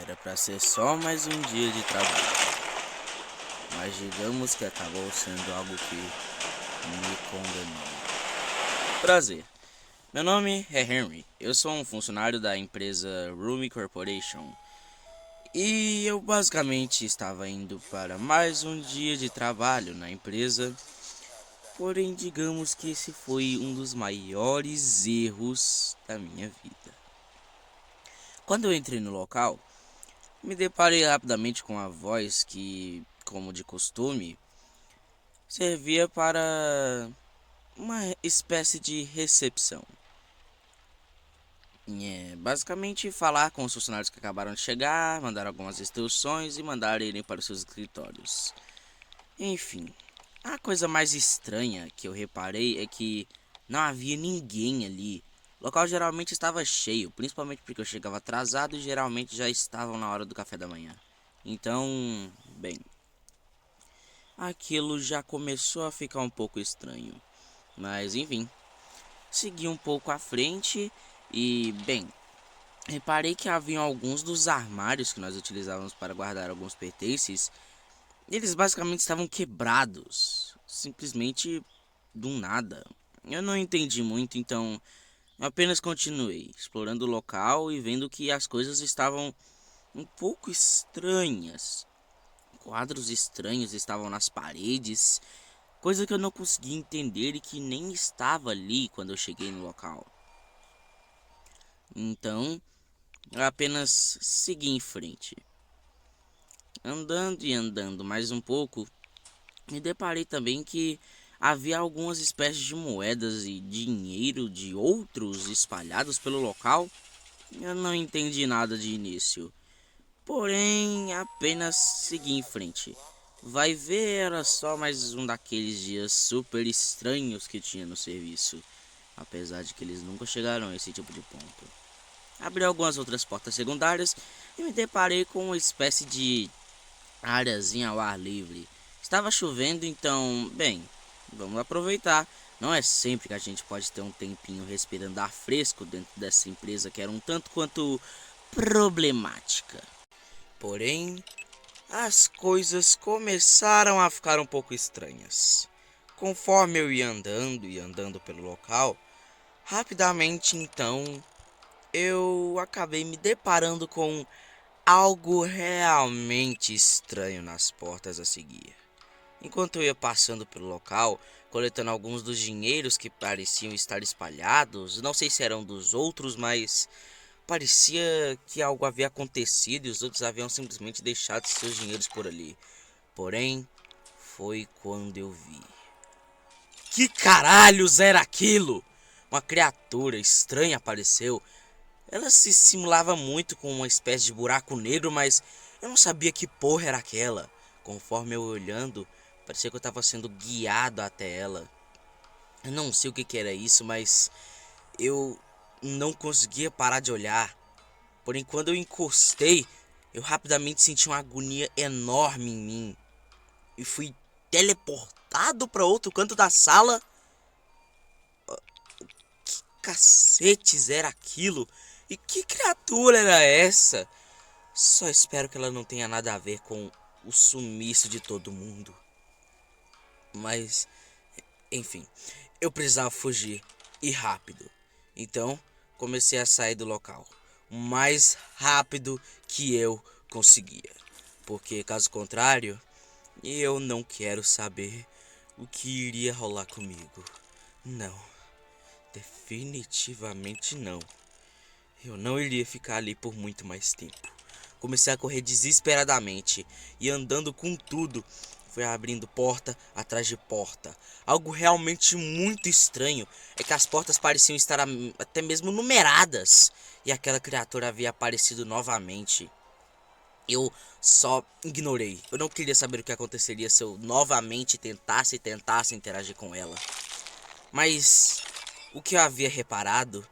Era pra ser só mais um dia de trabalho, mas digamos que acabou sendo algo que me condenou. Prazer, meu nome é Henry, eu sou um funcionário da empresa Rumi Corporation e eu basicamente estava indo para mais um dia de trabalho na empresa, porém digamos que esse foi um dos maiores erros da minha vida. Quando eu entrei no local, me deparei rapidamente com a voz que, como de costume, servia para uma espécie de recepção. Basicamente falar com os funcionários que acabaram de chegar, mandar algumas instruções e mandar irem para os seus escritórios. Enfim, a coisa mais estranha que eu reparei é que não havia ninguém ali. O local geralmente estava cheio, principalmente porque eu chegava atrasado e geralmente já estavam na hora do café da manhã. Então, bem, aquilo já começou a ficar um pouco estranho. Mas enfim, segui um pouco à frente e, bem, reparei que haviam alguns dos armários que nós utilizávamos para guardar alguns pertences. Eles basicamente estavam quebrados, simplesmente do nada. Eu não entendi muito, então eu apenas continuei explorando o local e vendo que as coisas estavam um pouco estranhas. Quadros estranhos estavam nas paredes, coisa que eu não conseguia entender e que nem estava ali quando eu cheguei no local. Então, eu apenas segui em frente. Andando e andando mais um pouco, me deparei também que havia algumas espécies de moedas e dinheiro de outros espalhados pelo local. Eu não entendi nada de início, porém apenas segui em frente. Vai ver, era só mais um daqueles dias super estranhos que tinha no serviço, apesar de que eles nunca chegaram a esse tipo de ponto. Abri algumas outras portas secundárias e me deparei com uma espécie de áreazinha ao ar livre. Estava chovendo, então, bem, vamos aproveitar. Não é sempre que a gente pode ter um tempinho respirando ar fresco dentro dessa empresa que era um tanto quanto problemática. Porém, as coisas começaram a ficar um pouco estranhas. Conforme eu ia andando e andando pelo local, rapidamente então eu acabei me deparando com algo realmente estranho nas portas a seguir. Enquanto eu ia passando pelo local, coletando alguns dos dinheiros que pareciam estar espalhados, não sei se eram dos outros, mas parecia que algo havia acontecido e os outros haviam simplesmente deixado seus dinheiros por ali. Porém, foi quando eu vi. Que caralhos era aquilo? Uma criatura estranha apareceu. Ela se simulava muito com uma espécie de buraco negro, mas eu não sabia que porra era aquela. Conforme eu olhando, parecia que eu estava sendo guiado até ela. Eu não sei o que era isso, mas eu não conseguia parar de olhar. Porém, quando eu encostei, eu rapidamente senti uma agonia enorme em mim. E fui teleportado para outro canto da sala. Que cacetes era aquilo? E que criatura era essa? Só espero que ela não tenha nada a ver com o sumiço de todo mundo. Mas, enfim, eu precisava fugir e rápido. Então, comecei a sair do local o mais rápido que eu conseguia. Porque, caso contrário, eu não quero saber o que iria rolar comigo. Não, definitivamente não. Eu não iria ficar ali por muito mais tempo. Comecei a correr desesperadamente e andando com tudo. Fui abrindo porta atrás de porta. Algo realmente muito estranho é que as portas pareciam estar até mesmo numeradas. E aquela criatura havia aparecido novamente. Eu só ignorei. Eu não queria saber o que aconteceria se eu novamente tentasse interagir com ela. Mas o que eu havia reparado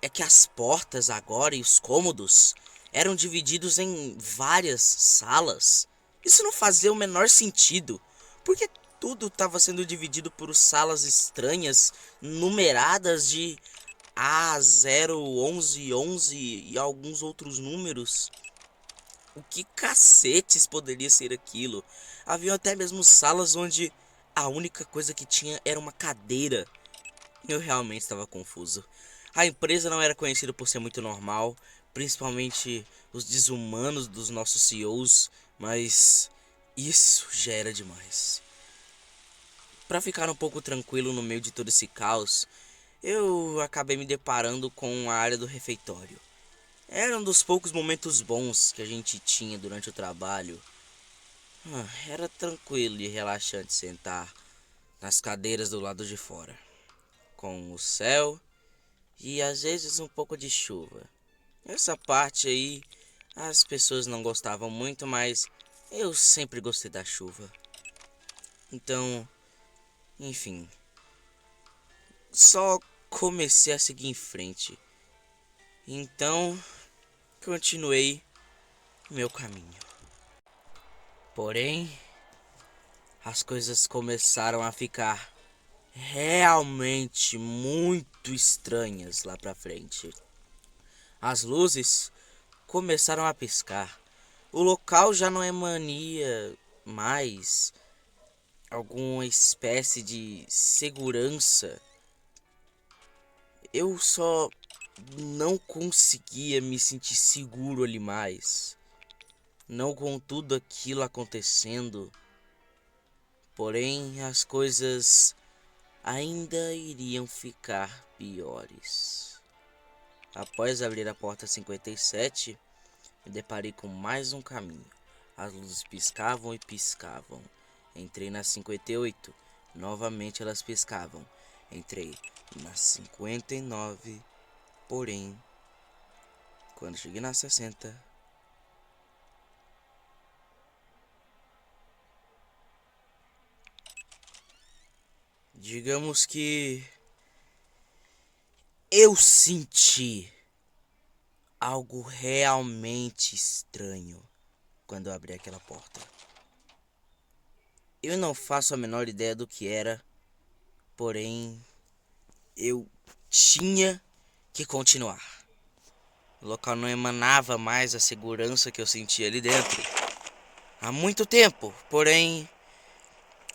é que as portas agora e os cômodos eram divididos em várias salas. Isso não fazia o menor sentido, porque tudo estava sendo dividido por salas estranhas, numeradas de A0, 11, 11 e alguns outros números. O que cacetes poderia ser aquilo? Havia até mesmo salas onde a única coisa que tinha era uma cadeira. Eu realmente estava confuso. A empresa não era conhecida por ser muito normal, principalmente os desumanos dos nossos CEOs, mas isso já era demais. Para ficar um pouco tranquilo no meio de todo esse caos, eu acabei me deparando com a área do refeitório. Era um dos poucos momentos bons que a gente tinha durante o trabalho. Era tranquilo e relaxante sentar nas cadeiras do lado de fora, com o céu e às vezes um pouco de chuva. Essa parte aí as pessoas não gostavam muito, mas eu sempre gostei da chuva. Então, enfim, só comecei a seguir em frente. Então, continuei meu caminho. Porém, as coisas começaram a ficar realmente muito estranhas lá pra frente. As luzes começaram a piscar. O local já não emania mais alguma espécie de segurança. Eu só não conseguia me sentir seguro ali mais. Não com tudo aquilo acontecendo. Porém, as coisas ainda iriam ficar piores. Após abrir a porta 57, me deparei com mais um caminho. As luzes piscavam e piscavam. Entrei na 58. Novamente elas piscavam. Entrei na 59. Porém, quando cheguei na 60, digamos que eu senti algo realmente estranho quando eu abri aquela porta. Eu não faço a menor ideia do que era, porém eu tinha que continuar. O local não emanava mais a segurança que eu sentia ali dentro há muito tempo, porém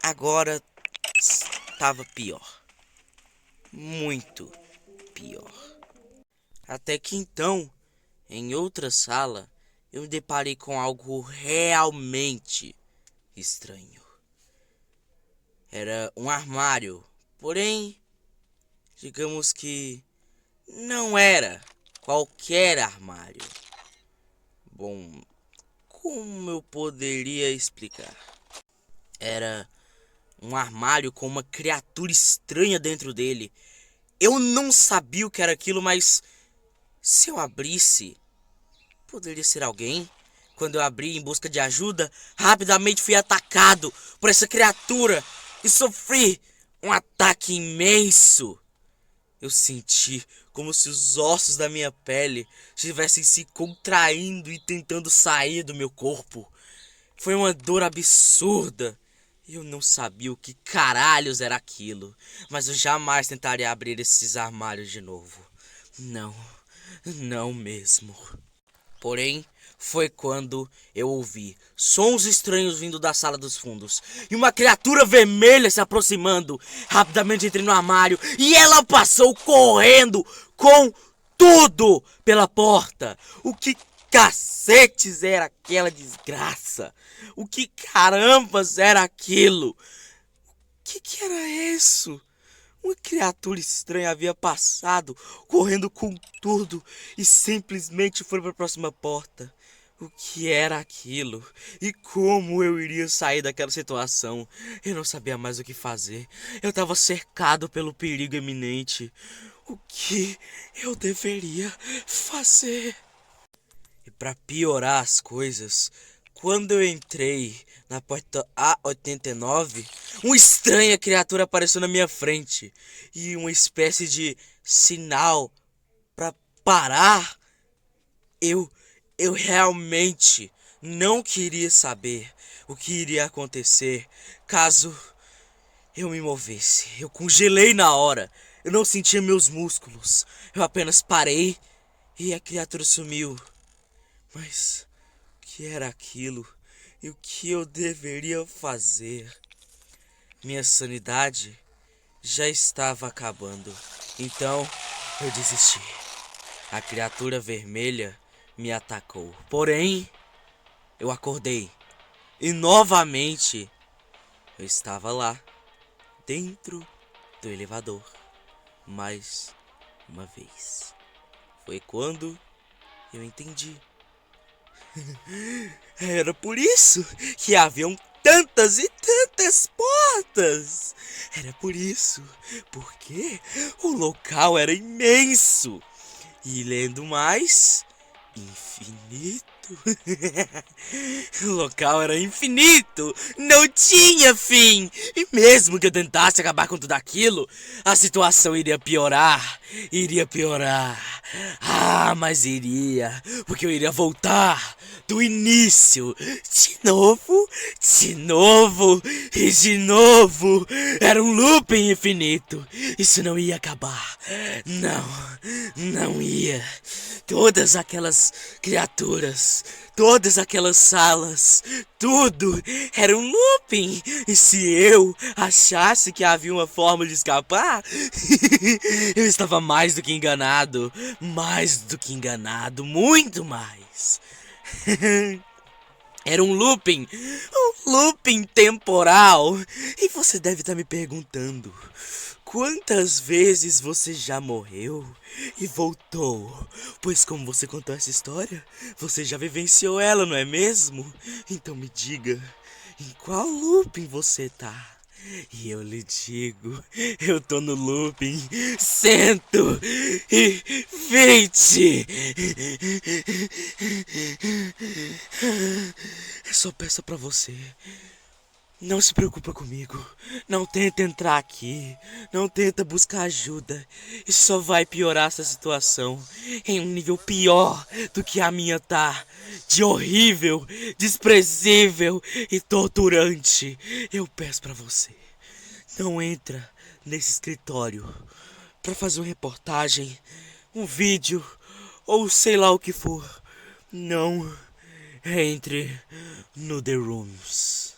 agora estava pior, muito pior. Até que então, em outra sala, eu me deparei com algo realmente estranho. Era um armário, porém, digamos que não era qualquer armário. Bom, como eu poderia explicar? Era um armário com uma criatura estranha dentro dele. Eu não sabia o que era aquilo, mas se eu abrisse, poderia ser alguém. Quando eu abri em busca de ajuda, rapidamente fui atacado por essa criatura e sofri um ataque imenso. Eu senti como se os ossos da minha pele estivessem se contraindo e tentando sair do meu corpo. Foi uma dor absurda. Eu não sabia o que caralhos era aquilo, mas eu jamais tentaria abrir esses armários de novo. Não, não mesmo. Porém, foi quando eu ouvi sons estranhos vindo da sala dos fundos e uma criatura vermelha se aproximando. Rapidamente entrei no armário e ela passou correndo com tudo pela porta. O que cacetes era aquela desgraça? O que carambas era aquilo? O que era isso? Uma criatura estranha havia passado, correndo com tudo, e simplesmente foi para a próxima porta. O que era aquilo? E como eu iria sair daquela situação? Eu não sabia mais o que fazer. Eu estava cercado pelo perigo iminente. O que eu deveria fazer? E para piorar as coisas, quando eu entrei na porta A89, uma estranha criatura apareceu na minha frente e uma espécie de sinal para parar. Eu realmente não queria saber o que iria acontecer caso eu me movesse. Eu congelei na hora. Eu não sentia meus músculos. Eu apenas parei e a criatura sumiu. Mas o que era aquilo e o que eu deveria fazer. Minha sanidade já estava acabando, então eu desisti. A criatura vermelha me atacou, porém eu acordei e novamente eu estava lá, dentro do elevador, mais uma vez. Foi quando eu entendi. Era por isso que haviam tantas e tantas portas. Era por isso, porque o local era imenso. E lendo mais, infinito. O local era infinito, não tinha fim. E mesmo que eu tentasse acabar com tudo aquilo, a situação iria piorar. Iria piorar. Ah, mas iria, porque eu iria voltar do início, de novo e de novo. Era um looping infinito. Isso não ia acabar. Não ia. Todas aquelas criaturas, todas aquelas salas, tudo era um looping. E se eu achasse que havia uma forma de escapar, eu estava mais do que enganado. Mais do que enganado, muito mais. Era um looping temporal. E você deve estar me perguntando: quantas vezes você já morreu e voltou? Pois como você contou essa história, você já vivenciou ela, não é mesmo? Então me diga, em qual looping você tá? E eu lhe digo, eu tô no looping 120. Eu só peço pra você, não se preocupa comigo. Não tenta entrar aqui. Não tenta buscar ajuda. Isso só vai piorar essa situação em um nível pior do que a minha tá. De horrível, desprezível e torturante. Eu peço pra você, não entra nesse escritório pra fazer uma reportagem, um vídeo ou sei lá o que for. Não entre no The Rooms.